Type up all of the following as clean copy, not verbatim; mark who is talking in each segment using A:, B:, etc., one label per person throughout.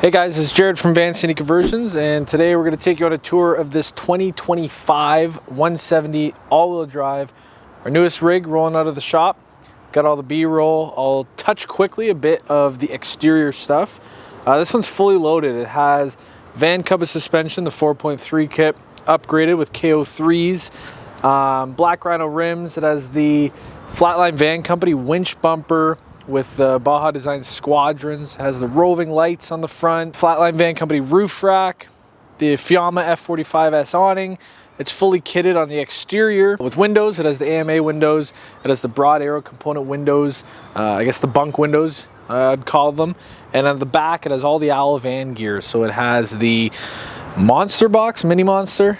A: Hey guys, this is Jared from Vanlife Conversions, and today we're going to take you on a tour of this 2025 170 all-wheel drive, our newest rig rolling out of the shop. Got all the B-roll. I'll touch quickly a bit of the exterior stuff. This one's fully loaded. It has van cover suspension, the 4.3 kit, upgraded with KO3s, black rhino rims. It has the Flatline Van Company winch bumper with the Baja Design squadrons. It has the roving lights on the front, Flatline Van Company roof rack, the Fiamma F45S awning. It's fully kitted on the exterior with windows. It has the AMA windows. It has the broad arrow component windows, I guess the bunk windows I'd call them. And on the back it has all the Owl van gear. So it has the Monster box, Mini Monster,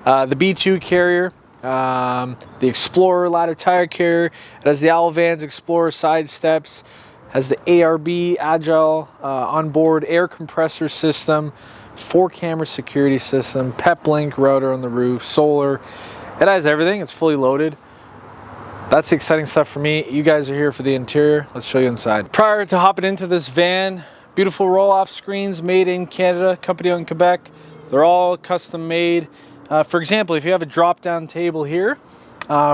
A: the B2 carrier, the Explorer ladder tire carrier. It has the Owl Vans Explorer side steps, has the ARB Agile onboard air compressor system, 4-camera security system, PepLink router on the roof, solar. It has everything. It's fully loaded. That's the exciting stuff for me. You guys are here for the interior. Let's show you inside. Prior to hopping into this van, beautiful roll-off screens made in Canada, company in Quebec. They're all custom made. For example, if you have a drop-down table here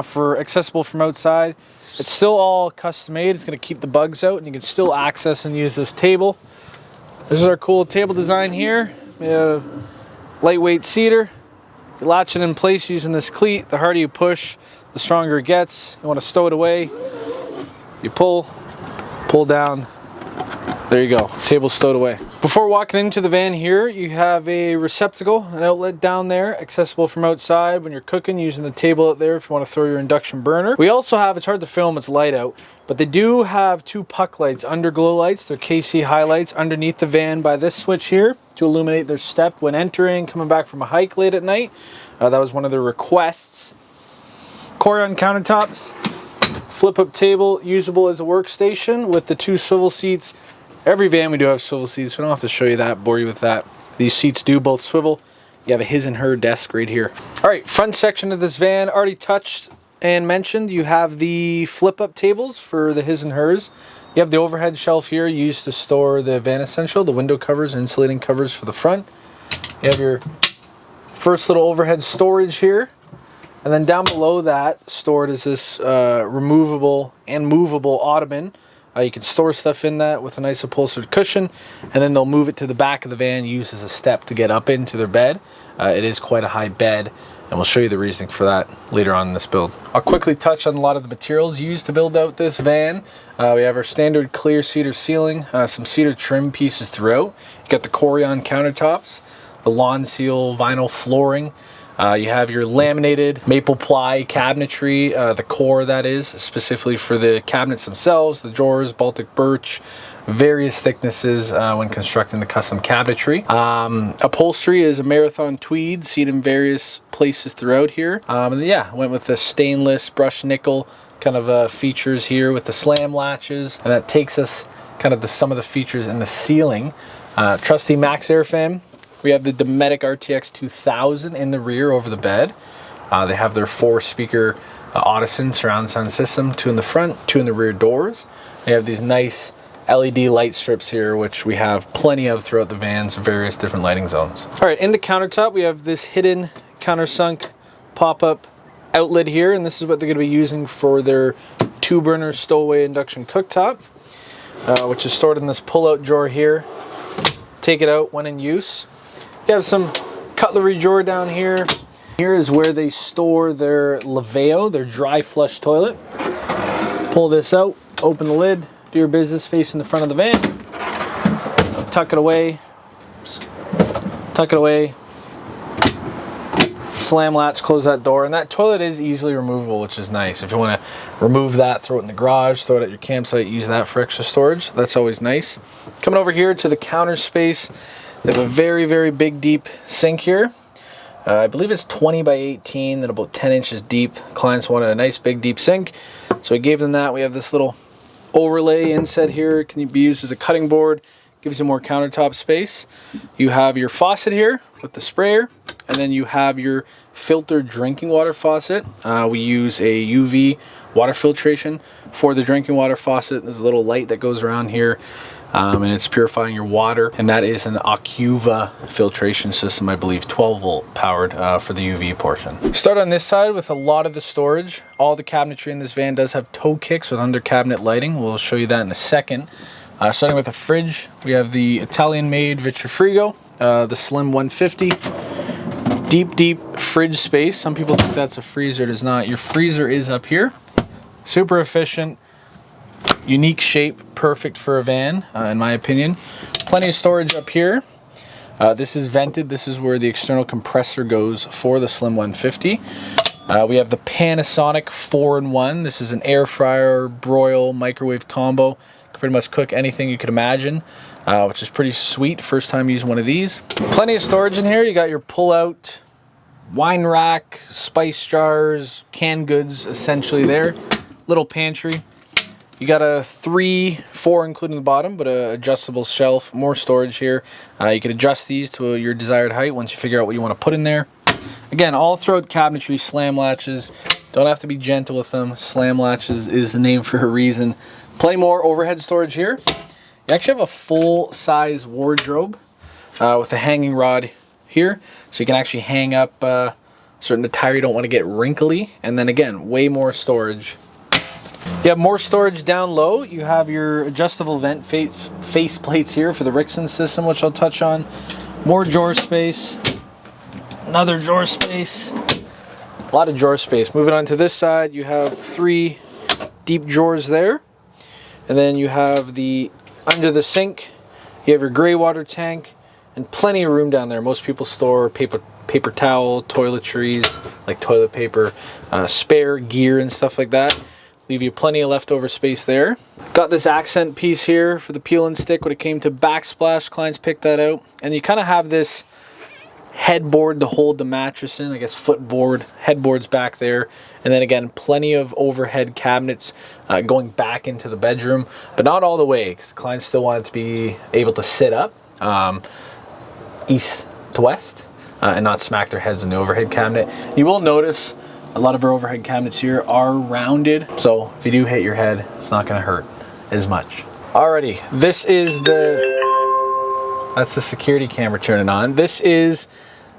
A: for accessible from outside, it's still all custom made. It's going to keep the bugs out, and you can still access and use this table. This is our cool table design here. We have lightweight cedar. You latch it in place using this cleat. The harder you push, the stronger it gets. You want to stow it away. You pull down. There you go, table stowed away. Before walking into the van here, you have a receptacle, an outlet down there, accessible from outside when you're cooking, using the table out there if you want to throw your induction burner. We also have, it's hard to film, it's light out, but they do have 2 puck lights, underglow lights. They're KC highlights underneath the van by this switch here to illuminate their step when entering, coming back from a hike late at night. That was one of their requests. Corian countertops, flip-up table, usable as a workstation with the 2 swivel seats. Every van we do have swivel seats. We don't have to show you that, bore you with that. These seats do both swivel. You have a his and her desk right here. All right, front section of this van, already touched and mentioned. You have the flip-up tables for the his and hers. You have the overhead shelf here used to store the van essential, the window covers, insulating covers for the front. You have your first little overhead storage here. And then down below that, stored is this removable and movable ottoman. You can store stuff in that with a nice upholstered cushion, and then they'll move it to the back of the van, use as a step to get up into their bed. It is quite a high bed, and we'll show you the reasoning for that later on in this build. I'll quickly touch on a lot of the materials used to build out this van. We have our standard clear cedar ceiling, some cedar trim pieces throughout. You got the Corian countertops, the lawn seal vinyl flooring. You have your laminated maple ply cabinetry, the core that is, specifically for the cabinets themselves, the drawers, Baltic birch, various thicknesses when constructing the custom cabinetry. Upholstery is a marathon tweed, seen in various places throughout here. And yeah, went with the stainless brushed nickel kind of features here with the slam latches, and that takes us kind of some of the features in the ceiling. Trusty Max Air fan. We have the Dometic RTX 2000 in the rear over the bed. They have their 4-speaker Audison surround sound system, 2 in the front, 2 in the rear doors. They have these nice LED light strips here, which we have plenty of throughout the vans, various different lighting zones. All right, in the countertop, we have this hidden countersunk pop-up outlet here, and this is what they're gonna be using for their 2-burner stowaway induction cooktop, which is stored in this pull-out drawer here. Take it out when in use. You have some cutlery drawer down here. Here is where they store their Laveo, their dry flush toilet. Pull this out, open the lid, do your business facing the front of the van. Tuck it away. Tuck it away. Slam latch, close that door, and that toilet is easily removable, which is nice. If you want to remove that, throw it in the garage, throw it at your campsite, use that for extra storage. That's always nice. Coming over here to the counter space, they have a very, very big, deep sink here. I believe it's 20 by 18 and about 10 inches deep. Clients wanted a nice, big, deep sink, so we gave them that. We have this little overlay inset here. It can be used as a cutting board. Gives you more countertop space. You have your faucet here with the sprayer, and then you have your filtered drinking water faucet. We use a UV water filtration for the drinking water faucet. There's a little light that goes around here and it's purifying your water, and that is an Acuva filtration system, I believe, 12 volt powered for the UV portion. Start on this side with a lot of the storage. All the cabinetry in this van does have toe kicks with under cabinet lighting. We'll show you that in a second. Starting with the fridge, we have the Italian-made Vitrifrigo, the Slim 150. Deep fridge space. Some people think that's a freezer. It is not. Your freezer is up here. Super efficient, unique shape, perfect for a van, in my opinion. Plenty of storage up here. This is vented. This is where the external compressor goes for the Slim 150. We have the Panasonic 4-in-1. This is an air fryer, broil, microwave combo. Pretty much cook anything you could imagine, which is pretty sweet. First time using one of these. Plenty of storage in here. You got your pull-out wine rack, spice jars, canned goods essentially there. Little pantry. You got a 3-4 including the bottom, but a adjustable shelf. More storage here. You can adjust these to your desired height once you figure out what you want to put in there. Again, all throughout cabinetry, slam latches. Don't have to be gentle with them. Slam latches is the name for a reason. Plenty more overhead storage here. You actually have a full-size wardrobe with a hanging rod here, so you can actually hang up certain attire you don't want to get wrinkly. And then again, way more storage. You have more storage down low. You have your adjustable vent face plates here for the Rixson system, which I'll touch on. More drawer space. Another drawer space. A lot of drawer space. Moving on to this side, you have 3 deep drawers there. And then you have the under the sink, you have your gray water tank, and plenty of room down there. Most people store paper towel, toiletries, like toilet paper, spare gear and stuff like that. Leave you plenty of leftover space there. Got this accent piece here for the peel and stick when it came to backsplash. Clients picked that out. And you kind of have this headboard to hold the mattress in, I guess footboard, headboards back there, and then again plenty of overhead cabinets going back into the bedroom, but not all the way because the clients still wanted to be able to sit up east to west and not smack their heads in the overhead cabinet. You will notice a lot of our overhead cabinets here are rounded, so if you do hit your head, it's not going to hurt as much. Alrighty, this is that's the security camera turning on. This is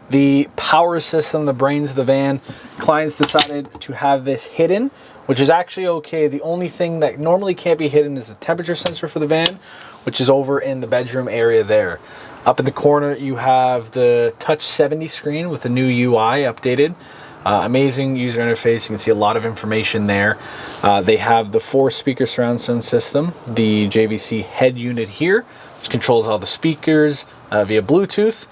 A: the power system, the brains of the van. Clients decided to have this hidden, which is actually okay. The only thing that normally can't be hidden is the temperature sensor for the van, which is over in the bedroom area there. Up in the corner, you have the Touch 70 screen with the new UI updated. Amazing user interface. You can see a lot of information there. They have the 4-speaker surround sound system, the JVC head unit here, which controls all the speakers via Bluetooth.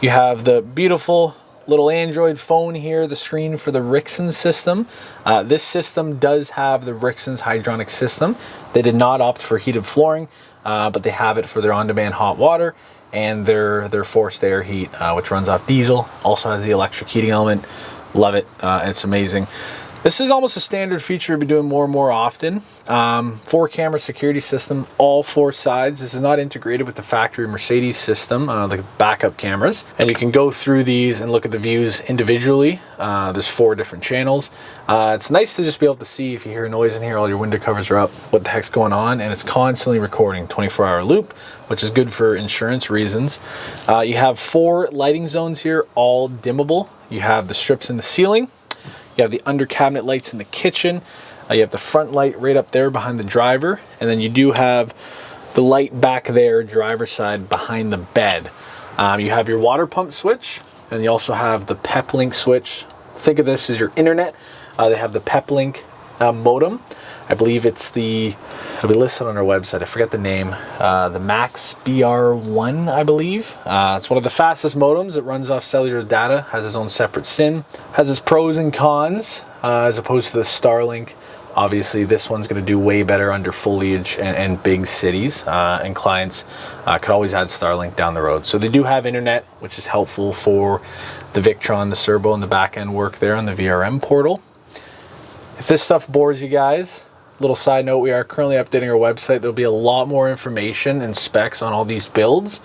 A: You have the beautiful little Android phone here, the screen for the Rixson system. This system does have the Rixson's Hydronic system. They did not opt for heated flooring, but they have it for their on-demand hot water and their forced air heat, which runs off diesel. Also has the electric heating element. Love it. It's amazing. This is almost a standard feature we'll be doing more and more often. 4-camera security system, all 4 sides. This is not integrated with the factory Mercedes system, the backup cameras. And you can go through these and look at the views individually. There's 4 different channels. It's nice to just be able to see if you hear a noise in here, all your window covers are up, what the heck's going on, and it's constantly recording, 24-hour loop, which is good for insurance reasons. You have 4 lighting zones here, all dimmable. You have the strips in the ceiling. You have the under cabinet lights in the kitchen. You have the front light right up there behind the driver. And then you do have the light back there, driver's side, behind the bed. You have your water pump switch, and you also have the PepLink switch. Think of this as your internet. They have the PepLink modem. I believe it's it'll be listed on our website. I forget the name. The Max BR1, I believe. It's one of the fastest modems. It runs off cellular data, has its own separate SIM, has its pros and cons, as opposed to the Starlink. Obviously, this one's going to do way better under foliage and big cities, and clients could always add Starlink down the road. So they do have internet, which is helpful for the Victron, the Serbo, and the back-end work there on the VRM portal. If this stuff bores you guys, little side note, we are currently updating our website. There'll be a lot more information and specs on all these builds.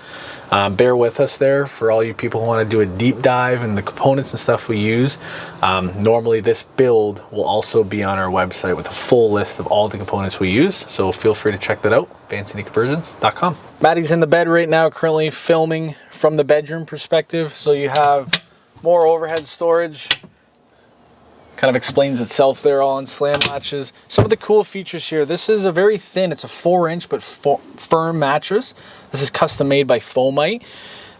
A: Bear with us there for all you people who want to do a deep dive in the components and stuff we use. Normally this build will also be on our website with a full list of all the components we use, so feel free to check that out, vanlife.com. Maddie's in the bed right now, currently filming from the bedroom perspective, so you have more overhead storage. Kind of explains itself there, all on slam latches. Some of the cool features here, this is a very thin, it's a 4-inch but firm mattress. This is custom made by Foamite.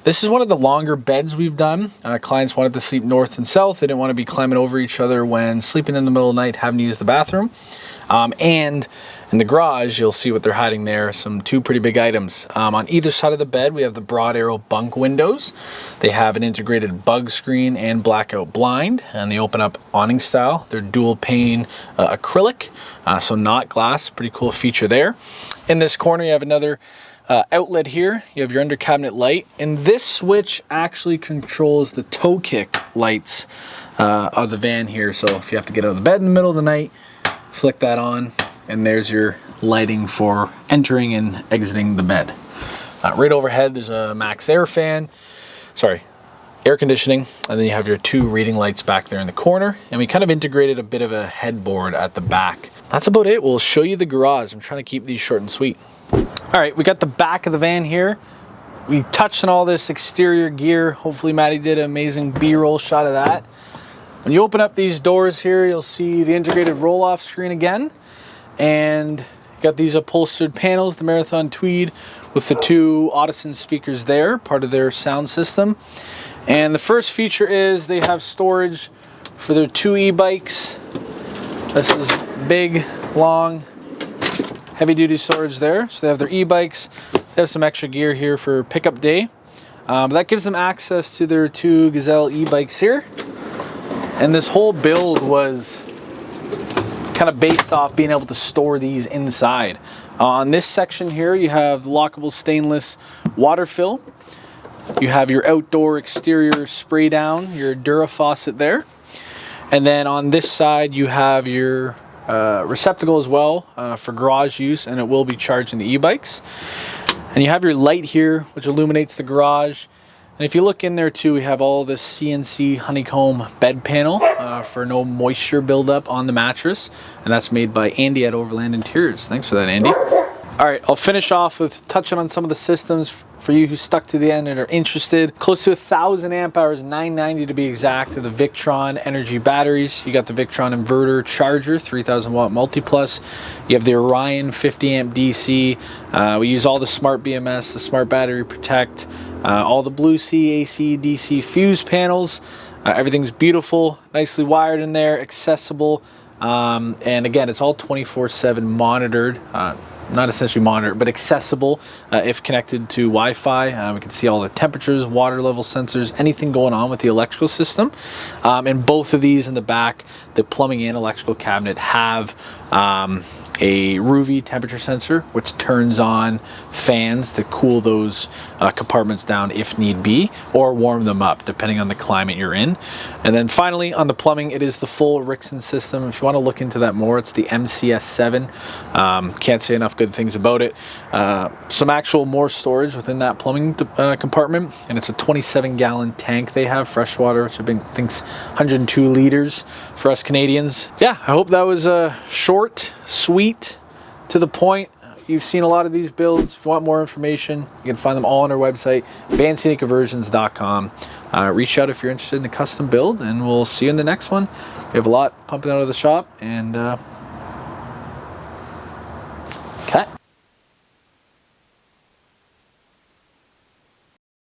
A: This is one of the longer beds we've done. Clients wanted to sleep north and south. They didn't want to be climbing over each other when sleeping in the middle of the night, having to use the bathroom. And in the garage, you'll see what they're hiding there, two pretty big items. On either side of the bed, we have the broad arrow bunk windows. They have an integrated bug screen and blackout blind, and they open up awning style. They're dual pane acrylic, so not glass. Pretty cool feature there. In this corner, you have another outlet here. You have your under cabinet light, and this switch actually controls the toe kick lights of the van here. So if you have to get out of the bed in the middle of the night, flick that on, and there's your lighting for entering and exiting the bed. Right overhead, there's a max air fan, air conditioning, and then you have your 2 reading lights back there in the corner, and we kind of integrated a bit of a headboard at the back. That's about it. We'll show you the garage. I'm trying to keep these short and sweet. All right, we got the back of the van here. We touched on all this exterior gear. Hopefully Maddie did an amazing B-roll shot of that. When you open up these doors here, you'll see the integrated roll-off screen again. And you got these upholstered panels, the Marathon Tweed, with the 2 Audison speakers there, part of their sound system. And the first feature is they have storage for their 2 e-bikes. This is big, long, heavy-duty storage there. So they have their e-bikes. They have some extra gear here for pickup day. But that gives them access to their 2 Gazelle e-bikes here. And this whole build was kind of based off being able to store these inside. On this section here, you have the lockable stainless water fill. You have your outdoor exterior spray down, your Dura faucet there. And then on this side, you have your receptacle as well for garage use, and it will be charging the e-bikes. And you have your light here, which illuminates the garage. And if you look in there too, we have all this CNC honeycomb bed panel for no moisture buildup on the mattress. And that's made by Andy at Overland Interiors. Thanks for that, Andy. All right, I'll finish off with touching on some of the systems for you who stuck to the end and are interested. Close to 1,000 amp hours, 990 to be exact, to the Victron energy batteries. You got the Victron inverter charger, 3,000 watt multi-plus. You have the Orion 50 amp DC. We use all the smart BMS, the smart battery protect, all the Blue Sea AC DC fuse panels. Everything's beautiful, nicely wired in there, accessible. And again, it's all 24/7 monitored. Not essentially monitored, but accessible if connected to Wi-Fi. We can see all the temperatures, water level sensors, anything going on with the electrical system. And both of these in the back, the plumbing and electrical cabinet, have a Ruvi temperature sensor, which turns on fans to cool those compartments down if need be, or warm them up depending on the climate you're in. And then finally on the plumbing, it is the full Rixson system. If you want to look into that more, it's the MCS7. Can't say enough good things about it. Some actual more storage within that plumbing compartment, and it's a 27-gallon tank they have, freshwater, which I think's 102 liters for us Canadians. Yeah, I hope that was short, sweet, to the point. You've seen a lot of these builds. If you want more information, you can find them all on our website, vanlife.com. Reach out if you're interested in a custom build, and we'll see you in the next one. We have a lot pumping out of the shop, and